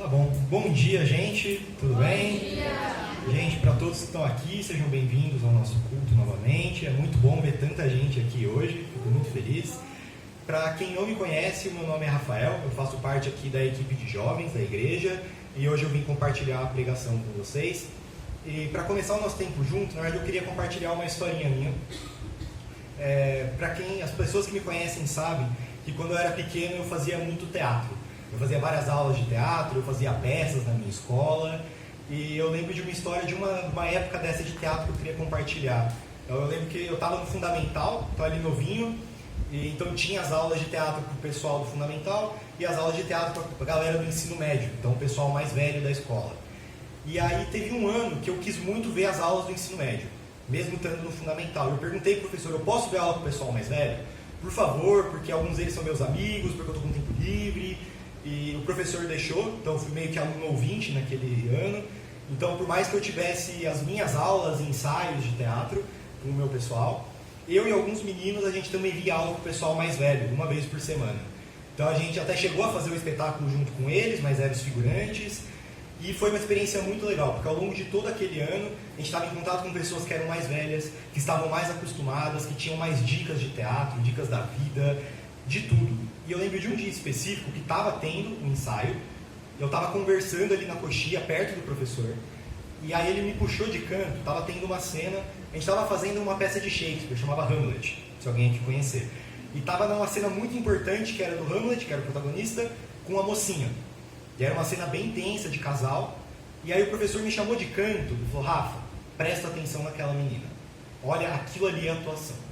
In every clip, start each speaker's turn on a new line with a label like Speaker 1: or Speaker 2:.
Speaker 1: Tá bom. Bom dia, gente. Tudo bem?
Speaker 2: Bom dia.
Speaker 1: Gente, para todos que estão aqui, sejam bem-vindos ao nosso culto novamente. É muito bom ver tanta gente aqui hoje. Fico muito feliz. Para quem não me conhece, o meu nome é Rafael. Eu faço parte aqui da equipe de jovens da igreja e hoje eu vim compartilhar a pregação com vocês. E para começar o nosso tempo junto, na verdade eu queria compartilhar uma historinha minha. Para as pessoas que me conhecem sabem que quando eu era pequeno eu fazia muito teatro. Eu fazia várias aulas de teatro, eu fazia peças na minha escola. E eu lembro de uma história de uma época dessa de teatro que eu queria compartilhar. Eu lembro que eu estava no Fundamental, estava ali novinho, e então tinha as aulas de teatro para o pessoal do Fundamental e as aulas de teatro para a galera do ensino médio, então o pessoal mais velho da escola. E aí teve um ano que eu quis muito ver as aulas do ensino médio, mesmo estando no Fundamental. Eu perguntei para o professor, eu posso ver a aula com o pessoal mais velho? Por favor, porque alguns deles são meus amigos, porque eu estou com tempo livre. E o professor deixou, então eu fui meio que aluno ouvinte naquele ano. Então, por mais que eu tivesse as minhas aulas e ensaios de teatro com o meu pessoal, eu e alguns meninos, a gente também via aula com o pessoal mais velho, uma vez por semana. Então a gente até chegou a fazer o espetáculo junto com eles, mas eram os figurantes. E foi uma experiência muito legal, porque ao longo de todo aquele ano, a gente estava em contato com pessoas que eram mais velhas, que estavam mais acostumadas, que tinham mais dicas de teatro, dicas da vida, de tudo. E eu lembro de um dia específico que estava tendo um ensaio, eu estava conversando ali na coxia, perto do professor, e aí ele me puxou de canto, estava tendo uma cena, a gente estava fazendo uma peça de Shakespeare, chamava Hamlet, se alguém aqui conhecer. E estava numa cena muito importante, que era do Hamlet, que era o protagonista, com a mocinha. E era uma cena bem tensa, de casal, e aí o professor me chamou de canto e falou, Rafa, presta atenção naquela menina, olha, aquilo ali é atuação.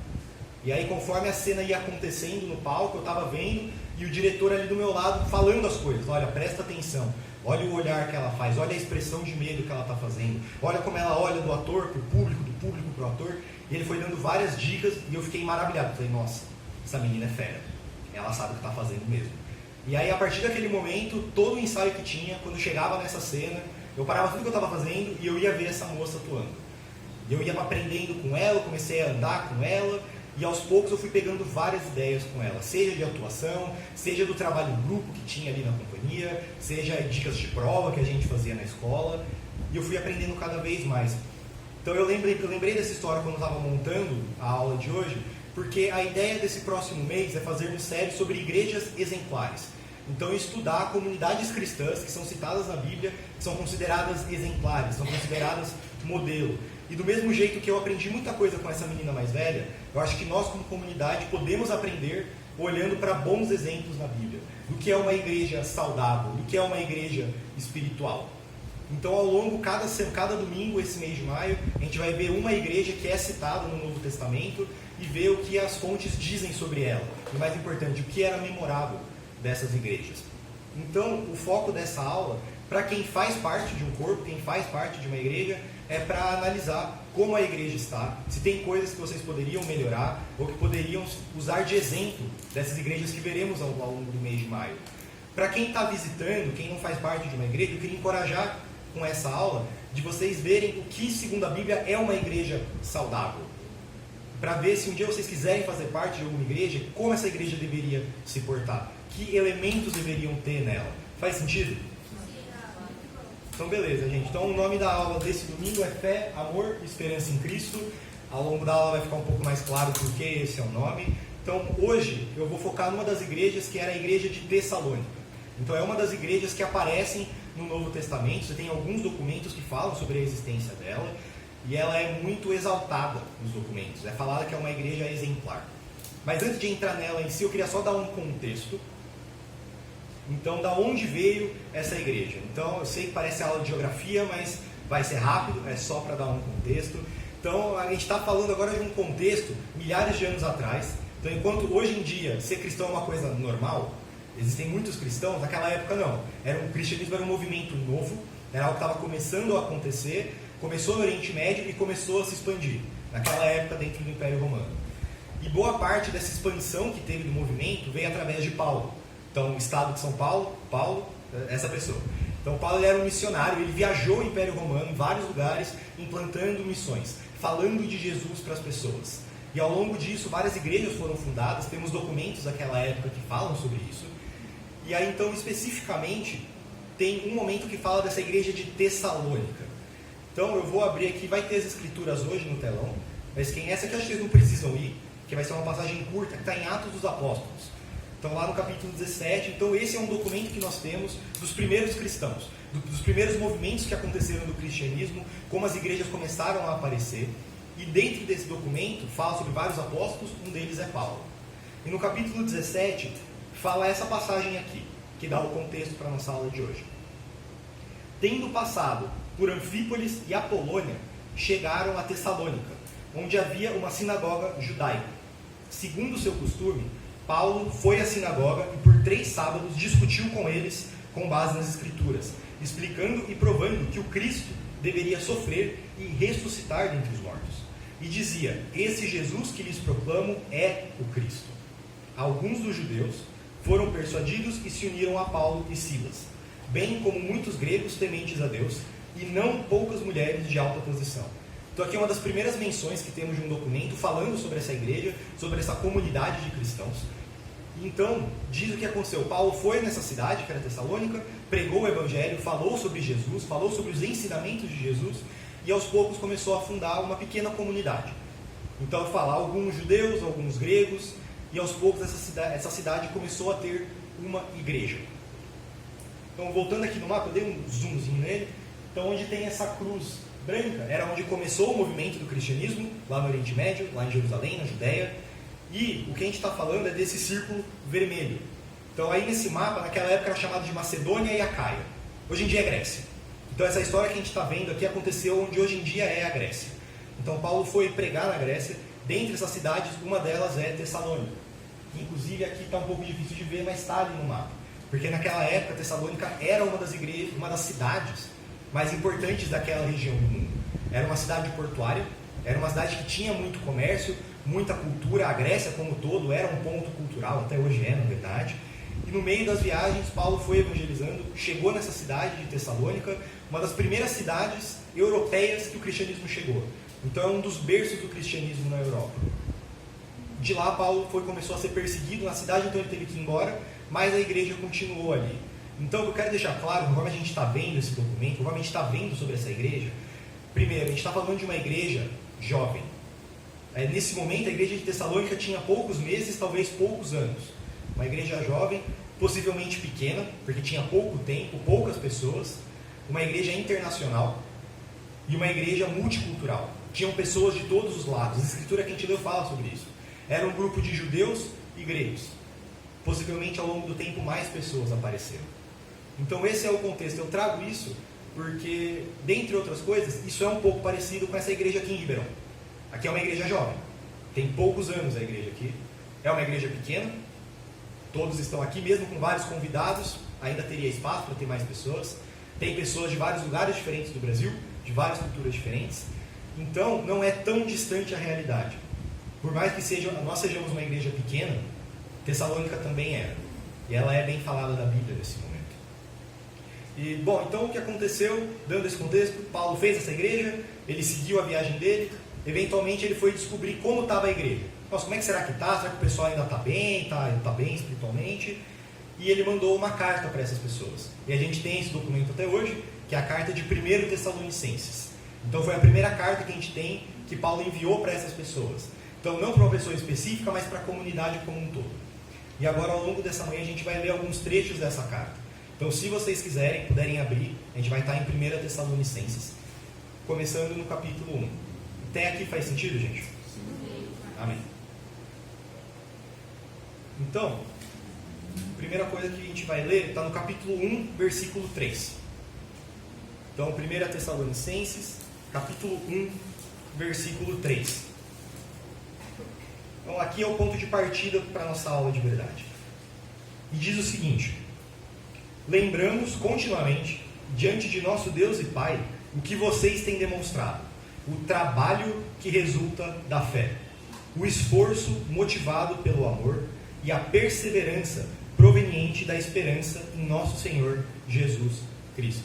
Speaker 1: E aí, conforme a cena ia acontecendo no palco, eu estava vendo, e o diretor ali do meu lado falando as coisas. Olha, presta atenção, olha o olhar que ela faz, olha a expressão de medo que ela está fazendo, olha como ela olha do ator para o público, do público para o ator. E ele foi dando várias dicas, e eu fiquei maravilhado. Falei, nossa, essa menina é fera, ela sabe o que está fazendo mesmo. E aí, a partir daquele momento, todo o ensaio que tinha, quando chegava nessa cena, eu parava tudo que eu estava fazendo e eu ia ver essa moça atuando. E eu ia aprendendo com ela, comecei a andar com ela, e aos poucos eu fui pegando várias ideias com ela, seja de atuação, seja do trabalho em grupo que tinha ali na companhia, seja dicas de prova que a gente fazia na escola, e eu fui aprendendo cada vez mais. Então eu lembrei dessa história quando eu estava montando a aula de hoje, porque a ideia desse próximo mês é fazermos série sobre igrejas exemplares. Então estudar comunidades cristãs que são citadas na Bíblia, que são consideradas exemplares, são consideradas modelo. E do mesmo jeito que eu aprendi muita coisa com essa menina mais velha, eu acho que nós como comunidade podemos aprender olhando para bons exemplos na Bíblia, do que é uma igreja saudável, do que é uma igreja espiritual. Então ao longo, cada domingo, esse mês de maio, a gente vai ver uma igreja que é citada no Novo Testamento e ver o que as fontes dizem sobre ela. E mais importante, o que era memorável dessas igrejas. Então o foco dessa aula, para quem faz parte de um corpo, quem faz parte de uma igreja, é para analisar como a igreja está, se tem coisas que vocês poderiam melhorar ou que poderiam usar de exemplo dessas igrejas que veremos ao longo do mês de maio. Para quem está visitando, quem não faz parte de uma igreja, eu queria encorajar com essa aula de vocês verem o que, segundo a Bíblia, é uma igreja saudável. Para ver se um dia vocês quiserem fazer parte de alguma igreja, como essa igreja deveria se portar, que elementos deveriam ter nela. Faz sentido? Então beleza, gente. Então o nome da aula desse domingo é Fé, Amor e Esperança em Cristo. Ao longo da aula vai ficar um pouco mais claro por que esse é o nome. Então hoje eu vou focar numa das igrejas que era a igreja de Tessalônica. Então é uma das igrejas que aparecem no Novo Testamento. Você tem alguns documentos que falam sobre a existência dela. E ela é muito exaltada nos documentos. É falada que é uma igreja exemplar. Mas antes de entrar nela em si, eu queria só dar um contexto. Então, da onde veio essa igreja? Então, eu sei que parece aula de geografia, mas vai ser rápido, é só para dar um contexto. Então, a gente está falando agora de um contexto milhares de anos atrás. Então, enquanto hoje em dia ser cristão é uma coisa normal, existem muitos cristãos, naquela época não. O cristianismo era um movimento novo, era algo que estava começando a acontecer, começou no Oriente Médio e começou a se expandir, naquela época dentro do Império Romano. E boa parte dessa expansão que teve do movimento veio através de Paulo. Então, o estado de São Paulo, essa pessoa. Então, Paulo era um missionário, ele viajou o Império Romano em vários lugares, implantando missões, falando de Jesus para as pessoas. E ao longo disso, várias igrejas foram fundadas, temos documentos daquela época que falam sobre isso. E aí, então, especificamente, tem um momento que fala dessa igreja de Tessalônica. Então eu vou abrir aqui, vai ter as escrituras hoje no telão, mas essa aqui eu acho que vocês não precisam ir, que vai ser uma passagem curta, que está em Atos dos Apóstolos. Então lá no capítulo 17, então esse é um documento que nós temos dos primeiros cristãos, dos primeiros movimentos que aconteceram do cristianismo, como as igrejas começaram a aparecer, e dentro desse documento fala sobre vários apóstolos, um deles é Paulo. E no capítulo 17 fala essa passagem aqui, que dá o contexto para a nossa aula de hoje. Tendo passado por Anfípolis e Apolônia, chegaram a Tessalônica, onde havia uma sinagoga judaica. Segundo o seu costume, Paulo foi à sinagoga e por 3 sábados discutiu com eles com base nas Escrituras, explicando e provando que o Cristo deveria sofrer e ressuscitar dentre os mortos. E dizia: esse Jesus que lhes proclamo é o Cristo. Alguns dos judeus foram persuadidos e se uniram a Paulo e Silas, bem como muitos gregos tementes a Deus, e não poucas mulheres de alta posição. Então aqui é uma das primeiras menções que temos de um documento falando sobre essa igreja, sobre essa comunidade de cristãos. Então, diz o que aconteceu. Paulo foi nessa cidade, que era Tessalônica, pregou o evangelho, falou sobre Jesus, falou sobre os ensinamentos de Jesus, e aos poucos começou a fundar uma pequena comunidade. Então fala alguns judeus, alguns gregos, e aos poucos essa cidade começou a ter uma igreja. Então voltando aqui no mapa, eu dei um zoomzinho nele. Então onde tem essa cruz branca, era onde começou o movimento do cristianismo, lá no Oriente Médio, lá em Jerusalém, na Judéia. E o que a gente está falando é desse círculo vermelho. Então aí nesse mapa, naquela época era chamado de Macedônia e Acaia. Hoje em dia é Grécia. Então essa história que a gente está vendo aqui aconteceu onde hoje em dia é a Grécia. Então Paulo foi pregar na Grécia. Dentre essas cidades, uma delas é Tessalônica. Inclusive aqui está um pouco difícil de ver, mas está ali no mapa. Porque naquela época Tessalônica era uma das igrejas, uma das cidades mais importantes daquela região do mundo. Era uma cidade portuária, era uma cidade que tinha muito comércio, muita cultura. A Grécia como um todo era um ponto cultural, até hoje é, na verdade. E no meio das viagens, Paulo foi evangelizando, chegou nessa cidade de Tessalônica, uma das primeiras cidades europeias que o cristianismo chegou. Então é um dos berços do cristianismo na Europa. De lá Paulo começou a ser perseguido na cidade, então ele teve que ir embora, mas a igreja continuou ali. Então eu quero deixar claro, conforme a gente está vendo esse documento, conforme a gente está vendo sobre essa igreja, primeiro, a gente está falando de uma igreja jovem. Nesse momento a igreja de Tessalônica tinha poucos meses, talvez poucos anos. Uma igreja jovem, possivelmente pequena, porque tinha pouco tempo, poucas pessoas. Uma igreja internacional e uma igreja multicultural. Tinham pessoas de todos os lados. A escritura que a gente leu fala sobre isso. Era um grupo de judeus e gregos. Possivelmente ao longo do tempo mais pessoas apareceram. Então esse é o contexto. Eu trago isso porque, dentre outras coisas, isso é um pouco parecido com essa igreja aqui em Ribeirão. Aqui é uma igreja jovem. Tem poucos anos a igreja aqui. É uma igreja pequena. Todos estão aqui, mesmo com vários convidados. Ainda teria espaço para ter mais pessoas. Tem pessoas de vários lugares diferentes do Brasil, de várias culturas diferentes. Então não é tão distante a realidade. Por mais que nós sejamos uma igreja pequena, Tessalônica também era. E ela é bem falada da Bíblia nesse momento. E, bom, então o que aconteceu, dando esse contexto, Paulo fez essa igreja, ele seguiu a viagem dele, eventualmente ele foi descobrir como estava a igreja. Nossa, como é que será que está? Será que o pessoal ainda está bem? Está bem espiritualmente? E ele mandou uma carta para essas pessoas. E a gente tem esse documento até hoje, que é a carta de 1 Tessalonicenses. Então foi a primeira carta que a gente tem que Paulo enviou para essas pessoas. Então não para uma pessoa específica, mas para a comunidade como um todo. E agora ao longo dessa manhã a gente vai ler alguns trechos dessa carta. Então se vocês quiserem, puderem abrir, a gente vai estar em 1 Tessalonicenses, começando no capítulo 1. Até aqui faz sentido, gente? Sim. Amém. Então, a primeira coisa que a gente vai ler está no capítulo 1, versículo 3. Então, 1 Tessalonicenses, capítulo 1, versículo 3. Então, aqui é o ponto de partida para a nossa aula de verdade. E diz o seguinte: lembramos continuamente, diante de nosso Deus e Pai, o que vocês têm demonstrado, o trabalho que resulta da fé, o esforço motivado pelo amor e a perseverança proveniente da esperança em nosso Senhor Jesus Cristo.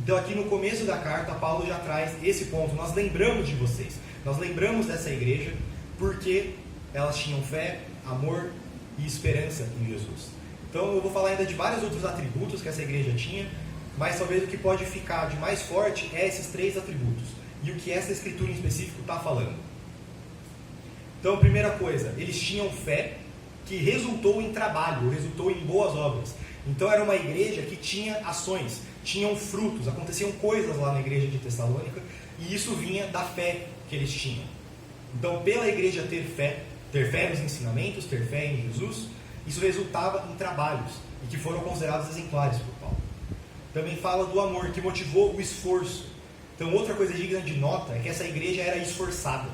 Speaker 1: Então aqui no começo da carta, Paulo já traz esse ponto. Nós lembramos de vocês, nós lembramos dessa igreja porque elas tinham fé, amor e esperança em Jesus. Então eu vou falar ainda de vários outros atributos que essa igreja tinha, mas talvez o que pode ficar de mais forte é esses 3 atributos. E o que essa escritura em específico está falando. Então, primeira coisa, eles tinham fé que resultou em trabalho, resultou em boas obras. Então era uma igreja que tinha ações, tinham frutos, aconteciam coisas lá na igreja de Tessalônica, e isso vinha da fé que eles tinham. Então, pela igreja ter fé nos ensinamentos, ter fé em Jesus, isso resultava em trabalhos, e que foram considerados exemplares por Paulo. Também fala do amor, que motivou o esforço. Então, outra coisa digna de nota é que essa igreja era esforçada.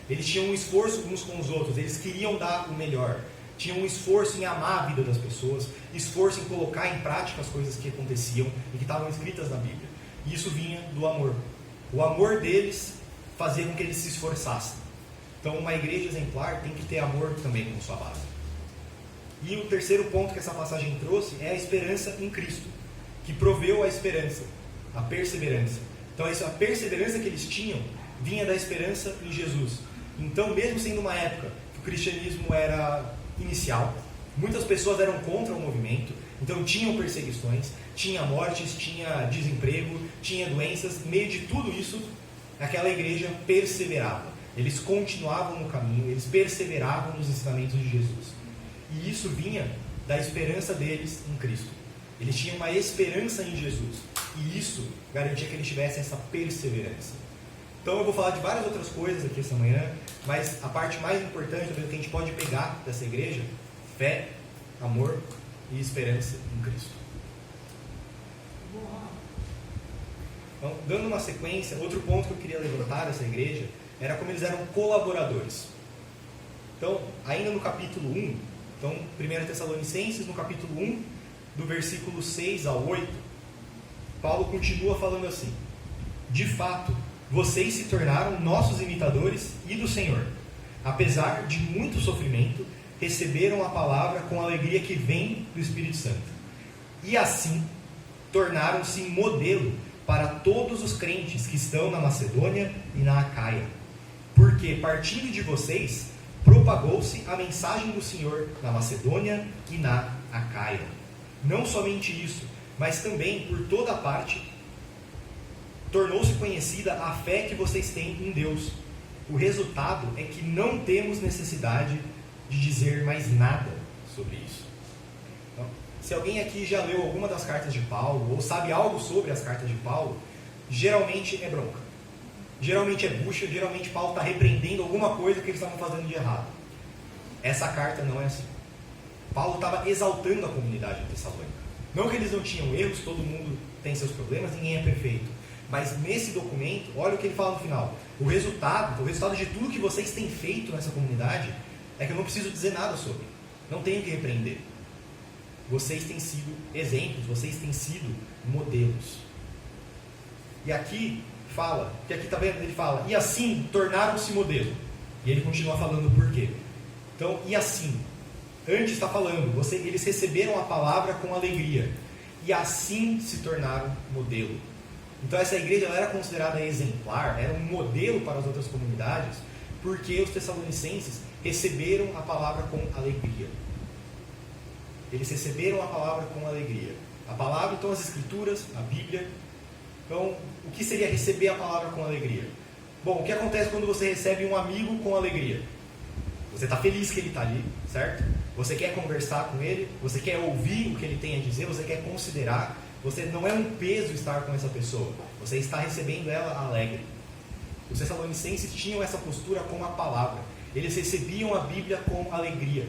Speaker 1: Eles tinham um esforço uns com os outros, eles queriam dar o melhor. Tinham um esforço em amar a vida das pessoas, esforço em colocar em prática as coisas que aconteciam e que estavam escritas na Bíblia. E isso vinha do amor. O amor deles fazia com que eles se esforçassem. Então, uma igreja exemplar tem que ter amor também como sua base. E o terceiro ponto que essa passagem trouxe é a esperança em Cristo, que proveu a esperança, a perseverança. Então, a perseverança que eles tinham vinha da esperança em Jesus. Então, mesmo sendo uma época que o cristianismo era inicial, muitas pessoas eram contra o movimento, então tinham perseguições, tinha mortes, tinha desemprego, tinha doenças. No meio de tudo isso, aquela igreja perseverava. Eles continuavam no caminho, eles perseveravam nos ensinamentos de Jesus. E isso vinha da esperança deles em Cristo. Eles tinham uma esperança em Jesus. E isso garantia que eles tivessem essa perseverança. Então eu vou falar de várias outras coisas aqui essa manhã, mas a parte mais importante que a gente pode pegar dessa igreja: fé, amor e esperança em Cristo. Então, dando uma sequência, outro ponto que eu queria levantar dessa igreja era como eles eram colaboradores. Então, ainda no capítulo 1, então, 1 Tessalonicenses, no capítulo 1, do versículo 6 ao 8, Paulo continua falando assim: de fato, vocês se tornaram nossos imitadores e do Senhor. Apesar de muito sofrimento, receberam a palavra com a alegria que vem do Espírito Santo. E assim, tornaram-se modelo para todos os crentes que estão na Macedônia e na Acaia. Porque, partindo de vocês, propagou-se a mensagem do Senhor na Macedônia e na Acaia. Não somente isso, mas também por toda parte tornou-se conhecida a fé que vocês têm em Deus. O resultado é que não temos necessidade de dizer mais nada sobre isso. Então, se alguém aqui já leu alguma das cartas de Paulo, ou sabe algo sobre as cartas de Paulo, geralmente é bronca. Geralmente é bucha, geralmente Paulo está repreendendo alguma coisa que eles estavam fazendo de errado. Essa carta não é assim. Paulo estava exaltando a comunidade de Tessalônica. Não que eles não tinham erros, todo mundo tem seus problemas, ninguém é perfeito. Mas nesse documento, olha o que ele fala no final. O resultado de tudo que vocês têm feito nessa comunidade é que eu não preciso dizer nada sobre. Não tenho que repreender. Vocês têm sido exemplos, vocês têm sido modelos. E aqui fala, que aqui está vendo, ele fala, e assim tornaram-se modelo. E ele continua falando por quê. Então, e assim, antes está falando, eles receberam a palavra com alegria, e assim se tornaram modelo. Então essa igreja ela era considerada exemplar, era um modelo para as outras comunidades, porque os tessalonicenses receberam a palavra com alegria. Eles receberam a palavra com alegria. A palavra, então, as escrituras, a Bíblia. Então, o que seria receber a palavra com alegria? Bom, o que acontece quando você recebe um amigo com alegria? Você está feliz que ele está ali, certo? Você quer conversar com ele, você quer ouvir o que ele tem a dizer, você quer considerar. Você não é um peso estar com essa pessoa, você está recebendo ela alegre. Os tessalonicenses tinham essa postura com a palavra. Eles recebiam a Bíblia com alegria.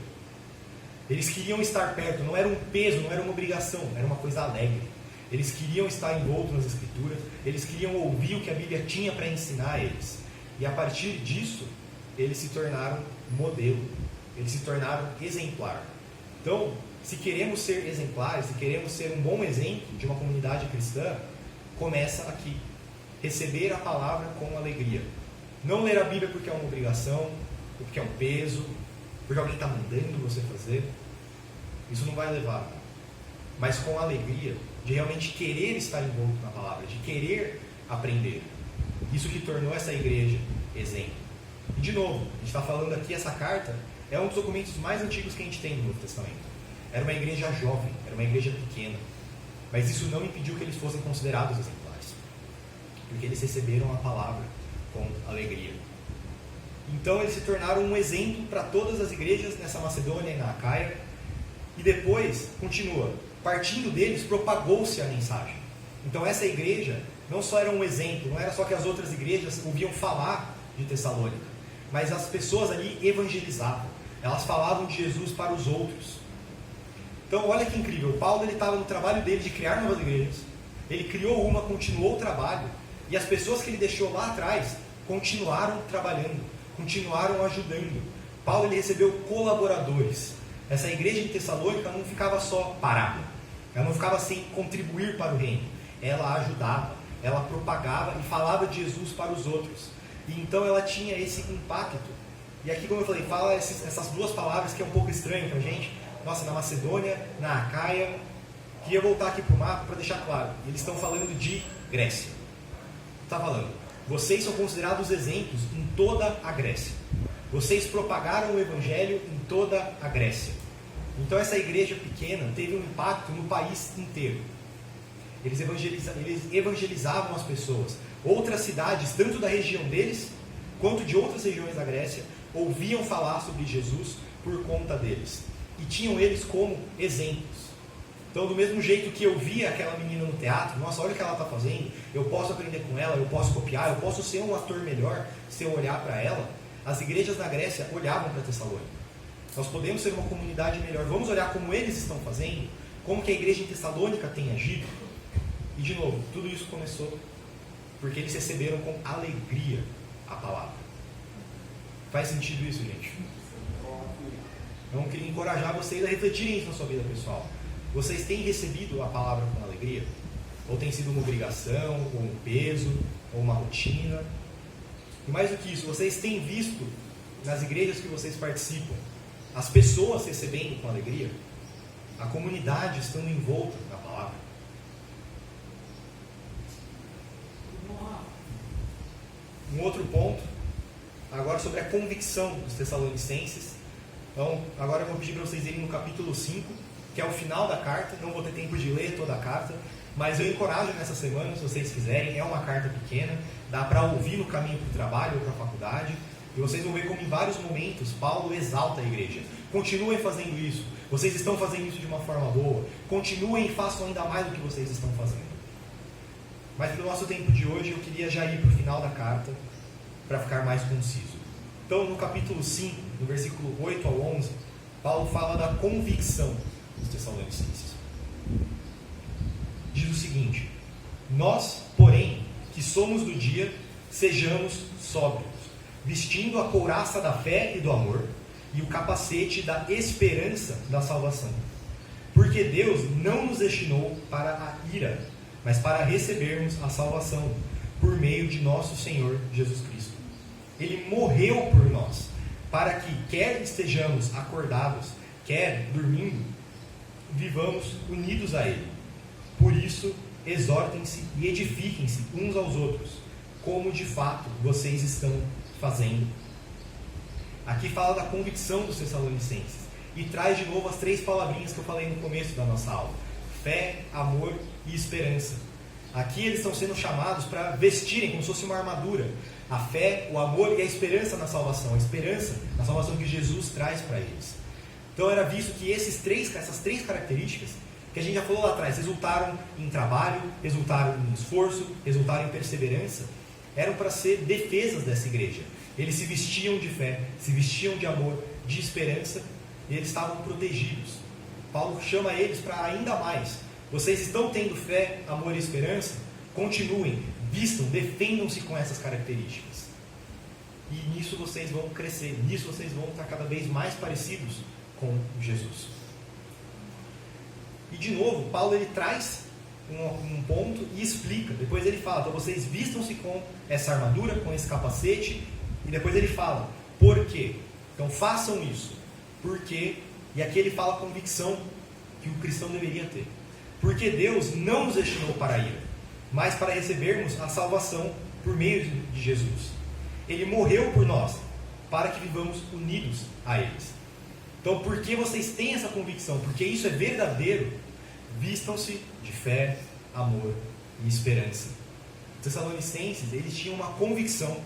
Speaker 1: Eles queriam estar perto, não era um peso, não era uma obrigação, era uma coisa alegre. Eles queriam estar envoltos nas Escrituras, eles queriam ouvir o que a Bíblia tinha para ensinar a eles. E a partir disso, eles se tornaram modelo, eles se tornaram exemplar. Então, se queremos ser exemplares, se queremos ser um bom exemplo de uma comunidade cristã, começa aqui. Receber a palavra com alegria. Não ler a Bíblia porque é uma obrigação, porque é um peso, porque alguém está mandando você fazer. Isso não vai levar. Mas com alegria, de realmente querer estar envolto na palavra, de querer aprender. Isso que tornou essa igreja exemplo. E de novo, a gente está falando aqui, essa carta é um dos documentos mais antigos que a gente tem no Novo Testamento. Era uma igreja jovem, era uma igreja pequena. Mas isso não impediu que eles fossem considerados exemplares, porque eles receberam a palavra com alegria. Então eles se tornaram um exemplo para todas as igrejas nessa Macedônia e na Acaia. E depois, continua, partindo deles, propagou-se a mensagem. Então essa igreja não só era um exemplo, não era só que as outras igrejas ouviam falar de Tessalônica, mas as pessoas ali evangelizavam. Elas falavam de Jesus para os outros. Então olha que incrível, Paulo estava no trabalho dele de criar novas igrejas. Ele criou uma, continuou o trabalho, e as pessoas que ele deixou lá atrás continuaram trabalhando, continuaram ajudando. Paulo ele recebeu colaboradores. Essa igreja de Tessalônica não ficava só parada, ela não ficava sem contribuir para o reino, ela ajudava, ela propagava e falava de Jesus para os outros. E então ela tinha esse impacto. E aqui, como eu falei, fala essas duas palavras que é um pouco estranho para a gente. Nossa, na Macedônia, na Acaia. Queria voltar aqui para o mapa para deixar claro. Eles estão falando de Grécia. Está falando, vocês são considerados exemplos em toda a Grécia. Vocês propagaram o Evangelho em toda a Grécia. Então essa igreja pequena teve um impacto no país inteiro. Eles evangelizavam as pessoas. Outras cidades, tanto da região deles, quanto de outras regiões da Grécia, ouviam falar sobre Jesus por conta deles. E tinham eles como exemplos. Então, do mesmo jeito que eu via aquela menina no teatro, nossa, olha o que ela está fazendo, eu posso aprender com ela, eu posso copiar, eu posso ser um ator melhor se eu olhar para ela. As igrejas da Grécia olhavam para Tessalônica. Nós podemos ser uma comunidade melhor. Vamos olhar como eles estão fazendo, como que a igreja em Tessalônica tem agido. E de novo, tudo isso começou porque eles receberam com alegria a palavra. Faz sentido isso, gente? Então, eu queria encorajar vocês a refletirem isso na sua vida pessoal. Vocês têm recebido a palavra com alegria? Ou tem sido uma obrigação, ou um peso, ou uma rotina? E mais do que isso, vocês têm visto nas igrejas que vocês participam as pessoas recebendo com alegria? A comunidade estando envolta na palavra? Um outro ponto, agora sobre a convicção dos Tessalonicenses. Então, agora eu vou pedir para vocês irem no capítulo 5, que é o final da carta. Não vou ter tempo de ler toda a carta, mas eu encorajo nessa semana, se vocês quiserem. É uma carta pequena, dá para ouvir no caminho para o trabalho ou para a faculdade, e vocês vão ver como em vários momentos Paulo exalta a igreja. Continuem fazendo isso, vocês estão fazendo isso de uma forma boa, continuem e façam ainda mais do que vocês estão fazendo. Mas para o nosso tempo de hoje eu queria já ir para o final da carta, para ficar mais conciso. Então no capítulo 5, no versículo 8 ao 11, Paulo fala da convicção dos Tessalonicenses. Diz o seguinte: nós, porém, que somos do dia, sejamos sóbrios, vestindo a couraça da fé e do amor, e o capacete da esperança da salvação. Porque Deus não nos destinou para a ira, mas para recebermos a salvação, por meio de nosso Senhor Jesus Cristo. Ele morreu por nós, para que, quer estejamos acordados, quer dormindo, vivamos unidos a Ele. Por isso, exortem-se e edifiquem-se uns aos outros, como de fato vocês estão fazendo. Aqui fala da convicção dos Tessalonicenses e traz de novo as 3 palavrinhas que eu falei no começo da nossa aula: fé, amor e esperança. Aqui eles estão sendo chamados para vestirem como se fosse uma armadura a fé, o amor e a esperança na salvação. A esperança na salvação que Jesus traz para eles. Então era visto que essas três características que a gente já falou lá atrás resultaram em trabalho, resultaram em esforço, resultaram em perseverança, eram para ser defesas dessa igreja. Eles se vestiam de fé, se vestiam de amor, de esperança, e eles estavam protegidos. Paulo chama eles para ainda mais. Vocês estão tendo fé, amor e esperança? Continuem, vistam, defendam-se com essas características. E nisso vocês vão crescer, nisso vocês vão estar cada vez mais parecidos com Jesus. E de novo, Paulo ele traz um ponto e explica. Depois ele fala, então vocês vistam-se com essa armadura, com esse capacete. E depois ele fala, por quê? Então façam isso. Por quê? E aqui ele fala a convicção que o cristão deveria ter. Porque Deus não nos destinou para a ira, mas para recebermos a salvação por meio de Jesus. Ele morreu por nós, para que vivamos unidos a eles. Então, por que vocês têm essa convicção? Porque isso é verdadeiro. Vistam-se de fé, amor e esperança. Os Tessalonicenses, eles tinham uma convicção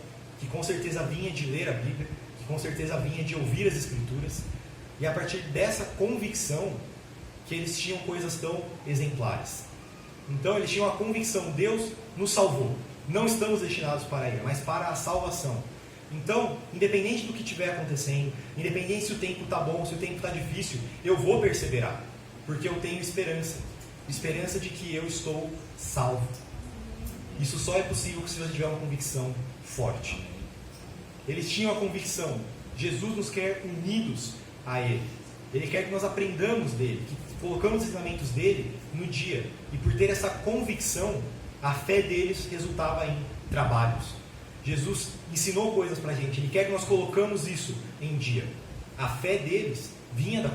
Speaker 1: que com certeza vinha de ler a Bíblia, que com certeza vinha de ouvir as Escrituras, e a partir dessa convicção que eles tinham coisas tão exemplares. Então eles tinham a convicção: Deus nos salvou, não estamos destinados para a ira, mas para a salvação. Então, independente do que estiver acontecendo, independente se o tempo está bom, se o tempo está difícil, eu vou perseverar, porque eu tenho esperança de que eu estou salvo. Isso só é possível se você tiver uma convicção forte. Eles tinham a convicção: Jesus nos quer unidos a Ele. Ele quer que nós aprendamos dele, que colocamos os ensinamentos dele no dia. E por ter essa convicção, a fé deles resultava em trabalhos. Jesus ensinou coisas para a gente, Ele quer que nós colocamos isso em dia. A fé deles vinha da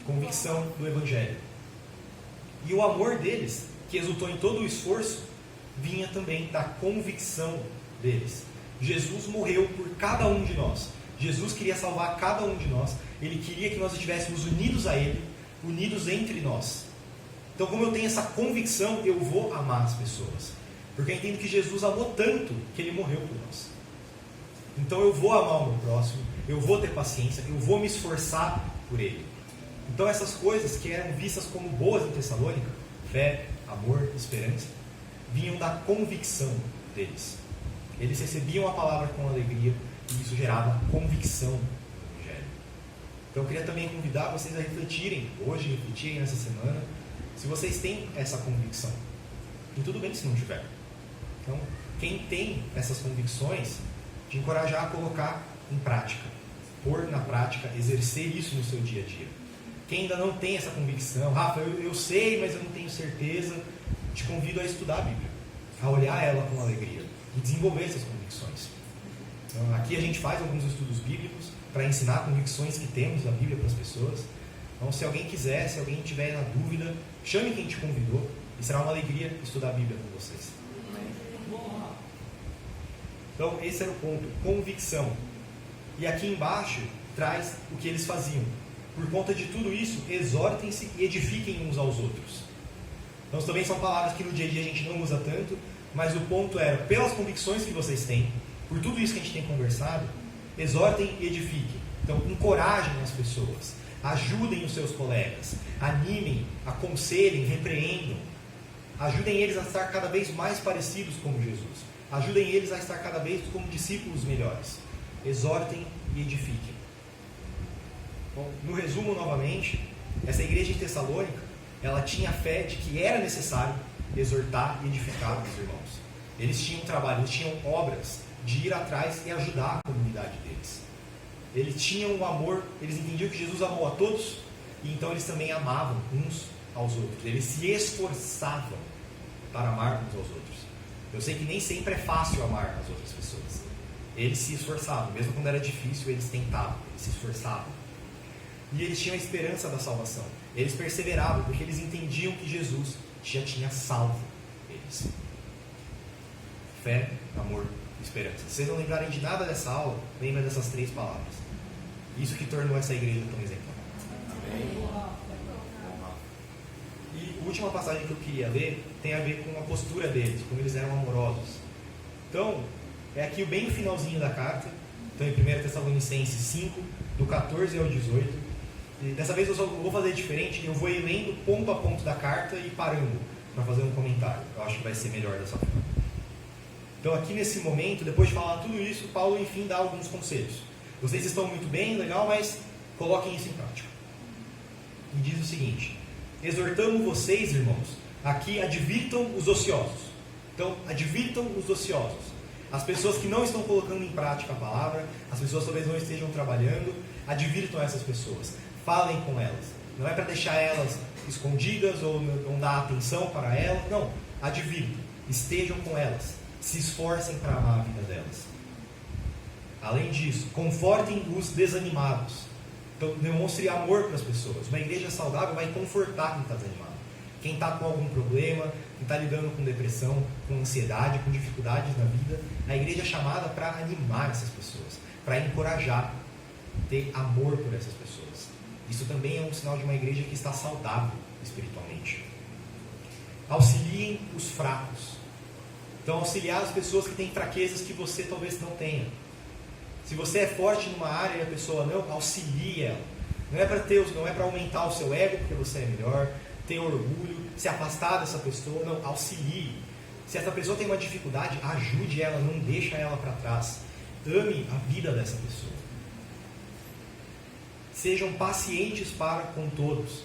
Speaker 1: convicção do Evangelho. E o amor deles, que resultou em todo o esforço, vinha também da convicção deles. Jesus morreu por cada um de nós. Jesus queria salvar cada um de nós. Ele queria que nós estivéssemos unidos a Ele, unidos entre nós. Então, como eu tenho essa convicção, eu vou amar as pessoas. Porque eu entendo que Jesus amou tanto que Ele morreu por nós. Então eu vou amar o meu próximo, eu vou ter paciência, eu vou me esforçar por Ele. Então essas coisas que eram vistas como boas em Tessalônica, fé, amor, esperança, vinham da convicção deles. Eles recebiam a palavra com alegria e isso gerava convicção no Evangelho. Então eu queria também convidar vocês a refletirem nessa semana, se vocês têm essa convicção. E tudo bem se não tiver. Então, quem tem essas convicções, te encorajar a colocar em prática, pôr na prática, exercer isso no seu dia a dia. Quem ainda não tem essa convicção: Rafa, eu sei, mas eu não tenho certeza, te convido a estudar a Bíblia, a olhar ela com alegria e desenvolver essas convicções. Então, aqui a gente faz alguns estudos bíblicos para ensinar convicções que temos da Bíblia para as pessoas. Então, se alguém quiser, se alguém tiver na dúvida, chame quem te convidou e será uma alegria estudar a Bíblia com vocês. Então, esse era o ponto, convicção. E aqui embaixo traz o que eles faziam. Por conta de tudo isso, exortem-se e edifiquem uns aos outros. Então, também são palavras que no dia a dia a gente não usa tanto, mas o ponto era: pelas convicções que vocês têm, por tudo isso que a gente tem conversado, exortem e edifiquem. Então, encorajem as pessoas, ajudem os seus colegas, animem, aconselhem, repreendam. Ajudem eles a estar cada vez mais parecidos com Jesus. Ajudem eles a estar cada vez como discípulos melhores. Exortem e edifiquem. Bom, no resumo, novamente, essa igreja de Tessalônica, ela tinha fé de que era necessário exortar e edificar os irmãos. Eles tinham trabalho, eles tinham obras de ir atrás e ajudar a comunidade deles. Eles tinham o amor, eles entendiam que Jesus amou a todos, e então eles também amavam uns aos outros. Eles se esforçavam para amar uns aos outros. Eu sei que nem sempre é fácil amar as outras pessoas. Eles se esforçavam, mesmo quando era difícil, eles tentavam, eles se esforçavam. E eles tinham a esperança da salvação. Eles perseveravam, porque eles entendiam que Jesus já tinha salvo eles. Fé, amor e esperança. Se vocês não lembrarem de nada dessa aula, lembra dessas 3 palavras. Isso que tornou essa igreja tão exemplar. Amém. E a última passagem que eu queria ler tem a ver com a postura deles, como eles eram amorosos. Então, é aqui bem o finalzinho da carta. Então, em 1 Tessalonicenses 5, do 14 ao 18. E dessa vez eu só vou fazer diferente, eu vou ir lendo ponto a ponto da carta e parando para fazer um comentário. Eu acho que vai ser melhor dessa forma. Então, aqui nesse momento, depois de falar tudo isso, Paulo enfim dá alguns conselhos. Vocês estão muito bem, legal, mas coloquem isso em prática. E diz o seguinte: exortamos vocês, irmãos, aqui advirtam os ociosos. Então, advirtam os ociosos. As pessoas que não estão colocando em prática a palavra, as pessoas talvez não estejam trabalhando, advirtam essas pessoas. Falem com elas. Não é para deixar elas escondidas ou não dar atenção para elas. Não, advirtam. Estejam com elas. Se esforcem para amar a vida delas. Além disso, confortem os desanimados. Então, demonstre amor para as pessoas. Uma igreja saudável vai confortar quem está desanimado. Quem está com algum problema, quem está lidando com depressão, com ansiedade, com dificuldades na vida, a igreja é chamada para animar essas pessoas, para encorajar, ter amor por essas pessoas. Isso também é um sinal de uma igreja que está saudável espiritualmente. Auxiliem os fracos. Então, auxiliar as pessoas que têm fraquezas que você talvez não tenha. Se você é forte numa área e a pessoa não, auxilie ela. Não é para aumentar o seu ego porque você é melhor, ter orgulho, se afastar dessa pessoa. Não, auxilie. Se essa pessoa tem uma dificuldade, ajude ela, não deixe ela para trás. Ame a vida dessa pessoa. Sejam pacientes para com todos.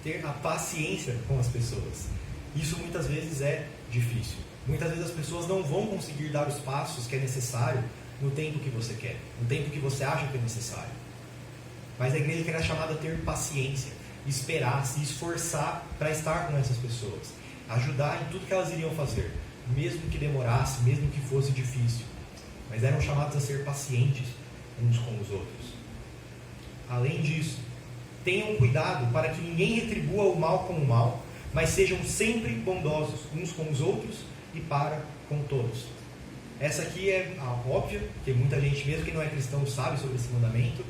Speaker 1: Ter a paciência com as pessoas. Isso muitas vezes é difícil. Muitas vezes as pessoas não vão conseguir dar os passos que é necessário no tempo que você quer, no tempo que você acha que é necessário. Mas a igreja era chamada a ter paciência, esperar, se esforçar para estar com essas pessoas, ajudar em tudo que elas iriam fazer, mesmo que demorasse, mesmo que fosse difícil. Mas eram chamados a ser pacientes uns com os outros. Além disso, tenham cuidado para que ninguém retribua o mal com o mal, mas sejam sempre bondosos uns com os outros e para com todos. Essa aqui é óbvia, porque muita gente, mesmo que não é cristão, sabe sobre esse mandamento.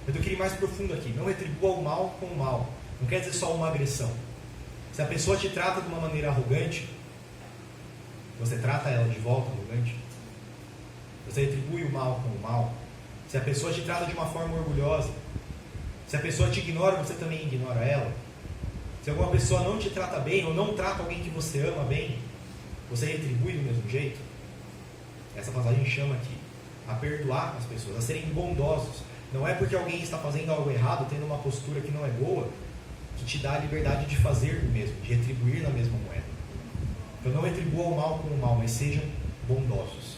Speaker 1: Mas eu queria ir mais profundo aqui. Não retribua o mal com o mal. Não quer dizer só uma agressão. Se a pessoa te trata de uma maneira arrogante, você trata ela de volta arrogante? Você retribui o mal com o mal? Se a pessoa te trata de uma forma orgulhosa, se a pessoa te ignora, você também ignora ela? Se alguma pessoa não te trata bem, ou não trata alguém que você ama bem, você retribui do mesmo jeito? Essa passagem chama aqui a perdoar as pessoas, a serem bondosos. Não é porque alguém está fazendo algo errado, tendo uma postura que não é boa, que te dá a liberdade de fazer o mesmo, de retribuir na mesma moeda. Então não retribua o mal com o mal, mas sejam bondosos.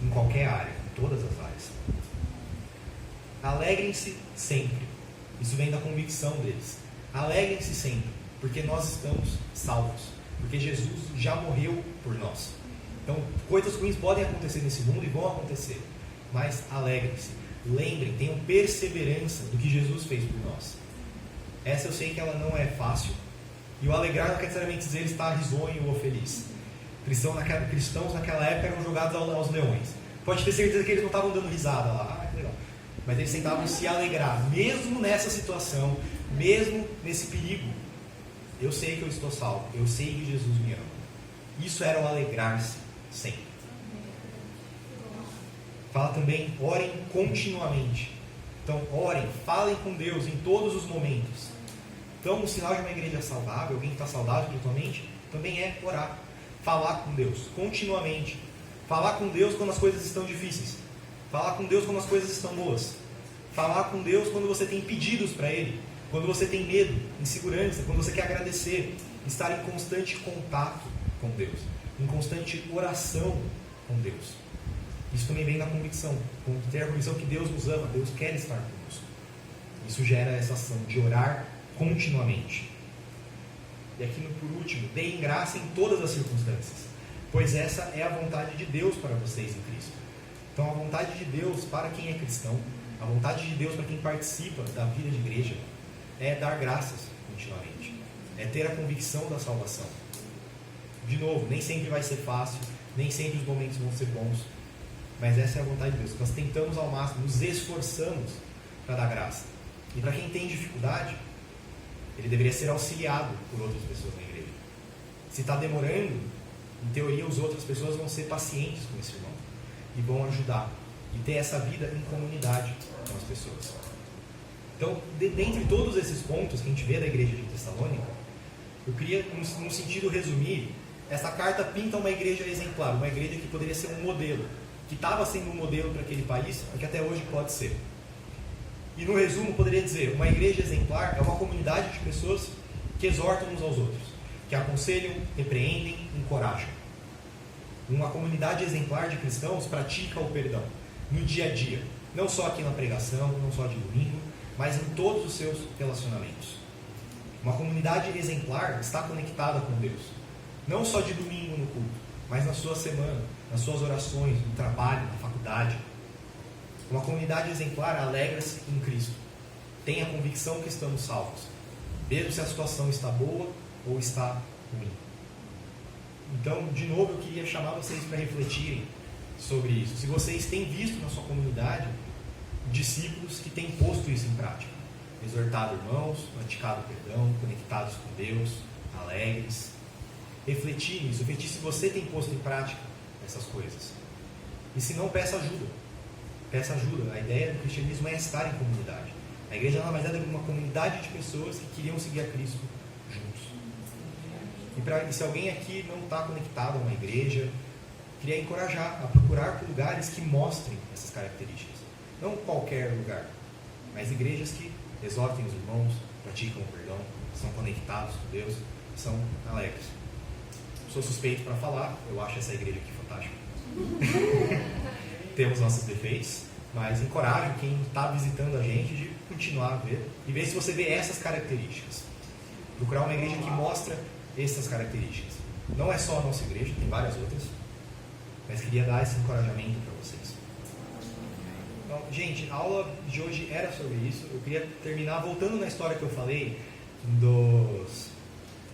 Speaker 1: Em qualquer área, em todas as áreas. Alegrem-se sempre. Isso vem da convicção deles. Alegrem-se sempre, porque nós estamos salvos. Porque Jesus já morreu por nós. Então, coisas ruins podem acontecer nesse mundo e vão acontecer. Mas alegrem-se. Lembrem, tenham perseverança do que Jesus fez por nós. Essa eu sei que ela não é fácil. E o alegrar não quer necessariamente dizer estar risonho ou feliz. Cristãos naquela época eram jogados aos leões. Pode ter certeza que eles não estavam dando risada lá. Ah, que legal. Mas eles tentavam se alegrar. Mesmo nessa situação, mesmo nesse perigo. Eu sei que eu estou salvo. Eu sei que Jesus me ama. Isso era o alegrar-se sempre. Fala também, orem continuamente. Então, orem, falem com Deus em todos os momentos. Então, o sinal de uma igreja saudável, alguém que está saudável espiritualmente, também é orar. Falar com Deus, continuamente. Falar com Deus quando as coisas estão difíceis. Falar com Deus quando as coisas estão boas. Falar com Deus quando você tem pedidos para Ele. Quando você tem medo, insegurança, quando você quer agradecer. Estar em constante contato com Deus. Em constante oração com Deus. Isso também vem da convicção. Ter a convicção que Deus nos ama, Deus quer estar conosco. Isso gera essa ação de orar continuamente. E aqui por último, deem graça em todas as circunstâncias, pois essa é a vontade de Deus para vocês em Cristo. Então a vontade de Deus para quem é cristão, a vontade de Deus para quem participa da vida de igreja, é dar graças continuamente, é ter a convicção da salvação. De novo, nem sempre vai ser fácil, nem sempre os momentos vão ser bons, mas essa é a vontade de Deus. Nós tentamos ao máximo, nos esforçamos para dar graça. E para quem tem dificuldade, ele deveria ser auxiliado por outras pessoas na igreja. Se está demorando, em teoria as outras pessoas vão ser pacientes com esse irmão e vão ajudar e ter essa vida em comunidade com as pessoas. Então, dentre todos esses pontos que a gente vê da igreja de Tessalônica, eu queria, num sentido resumir, essa carta pinta uma igreja exemplar, uma igreja que poderia ser um modelo, que estava sendo um modelo para aquele país, e que até hoje pode ser. E no resumo, poderia dizer, uma igreja exemplar é uma comunidade de pessoas que exortam uns aos outros, que aconselham, repreendem, encorajam. Uma comunidade exemplar de cristãos pratica o perdão no dia a dia, não só aqui na pregação, não só de domingo, mas em todos os seus relacionamentos. Uma comunidade exemplar está conectada com Deus, não só de domingo no culto, mas na sua semana, nas suas orações, no trabalho, na faculdade. Uma comunidade exemplar alegra-se em Cristo. Tem a convicção que estamos salvos, mesmo se a situação está boa ou está ruim. Então, de novo, eu queria chamar vocês para refletirem sobre isso. Se vocês têm visto na sua comunidade discípulos que têm posto isso em prática. exortado irmãos, praticado perdão, conectados com Deus, alegres. Refletir nisso, refletir se você tem posto em prática essas coisas. E se não, peça ajuda. Peça ajuda. A ideia do cristianismo é estar em comunidade. A igreja nada mais é do que uma comunidade de pessoas que queriam seguir a Cristo juntos. E se alguém aqui não está conectado a uma igreja, queria encorajar a procurar por lugares que mostrem essas características. Não qualquer lugar, mas igrejas que exortem os irmãos, praticam o perdão, são conectados com Deus, são alegres. Sou suspeito para falar, eu acho essa igreja aqui fantástica. Temos nossos defeitos, mas encorajo quem está visitando a gente de continuar a ver e ver se você vê essas características. Procurar uma igreja que mostra essas características. Não é só a nossa igreja, tem várias outras, mas queria dar esse encorajamento para vocês. Então, gente, a aula de hoje era sobre isso. Eu queria terminar voltando na história que eu falei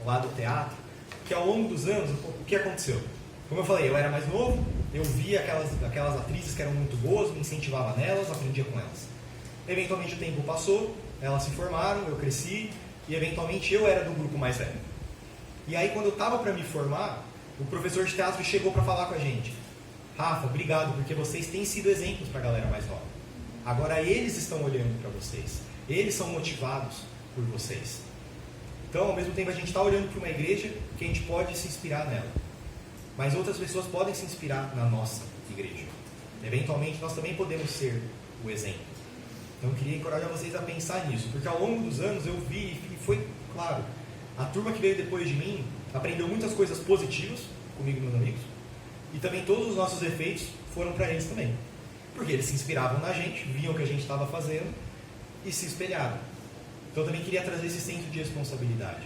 Speaker 1: lá do teatro, que ao longo dos anos, o que aconteceu? Como eu falei, eu era mais novo, eu via aquelas atrizes que eram muito boas, me incentivava nelas, aprendia com elas. Eventualmente o tempo passou, elas se formaram, eu cresci, e eventualmente eu era do grupo mais velho. E aí quando eu estava para me formar, o professor de teatro chegou para falar com a gente: Rafa, obrigado, porque vocês têm sido exemplos para a galera mais nova. Agora eles estão olhando para vocês, eles são motivados por vocês. Então, ao mesmo tempo, a gente está olhando para uma igreja que a gente pode se inspirar nela. Mas outras pessoas podem se inspirar na nossa igreja. Eventualmente, nós também podemos ser o exemplo. Então, eu queria encorajar vocês a pensar nisso, porque ao longo dos anos eu vi, e foi claro, a turma que veio depois de mim aprendeu muitas coisas positivas comigo e meus amigos, e também todos os nossos efeitos foram para eles também. Porque eles se inspiravam na gente, viam o que a gente estava fazendo e se espelhavam. Então, eu também queria trazer esse senso de responsabilidade.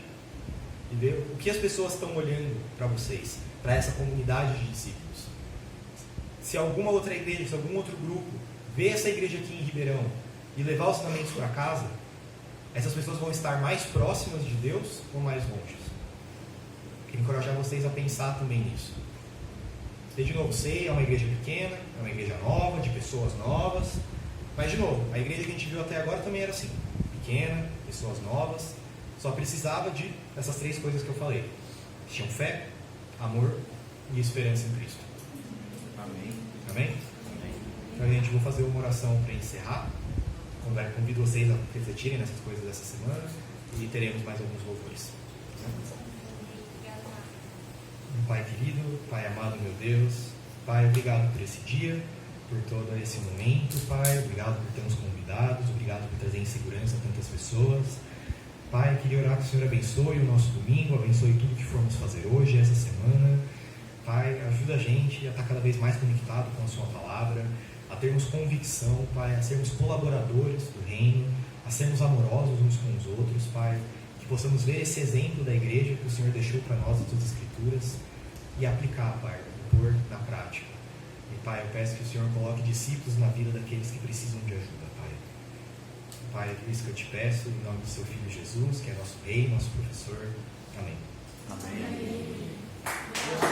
Speaker 1: E ver o que as pessoas estão olhando para vocês, para essa comunidade de discípulos. Se alguma outra igreja, se algum outro grupo vê essa igreja aqui em Ribeirão e levar os ensinamentos para casa, essas pessoas vão estar mais próximas de Deus ou mais longe? Quero encorajar vocês a pensar também nisso. E de novo, sei, é uma igreja pequena, é uma igreja nova, de pessoas novas, mas de novo, a igreja que a gente viu até agora também era assim, pequena, pessoas novas, só precisava dessas 3 coisas que eu falei. Tinham fé, amor e esperança em Cristo.
Speaker 2: Amém.
Speaker 1: Amém? Então, gente, vou fazer uma oração para encerrar. Convido vocês a refletirem nessas coisas dessa semana e teremos mais alguns louvores. Pai querido, Pai amado, meu Deus, Pai, obrigado por esse dia, por todo esse momento, Pai, obrigado por ter nos convidados, obrigado por trazer em segurança tantas pessoas. Pai, eu queria orar que o Senhor abençoe o nosso domingo, abençoe tudo que formos fazer hoje, essa semana. Pai, ajuda a gente a estar cada vez mais conectado com a Sua Palavra, a termos convicção, Pai, a sermos colaboradores do Reino, a sermos amorosos uns com os outros, Pai, que possamos ver esse exemplo da igreja que o Senhor deixou para nós nas Suas Escrituras e aplicar, Pai, pôr na prática. E, Pai, eu peço que o Senhor coloque discípulos na vida daqueles que precisam de ajuda, Pai. Pai, é isso que eu te peço, em nome do Seu Filho Jesus, que é nosso Rei, nosso Professor. Amém.
Speaker 2: Amém.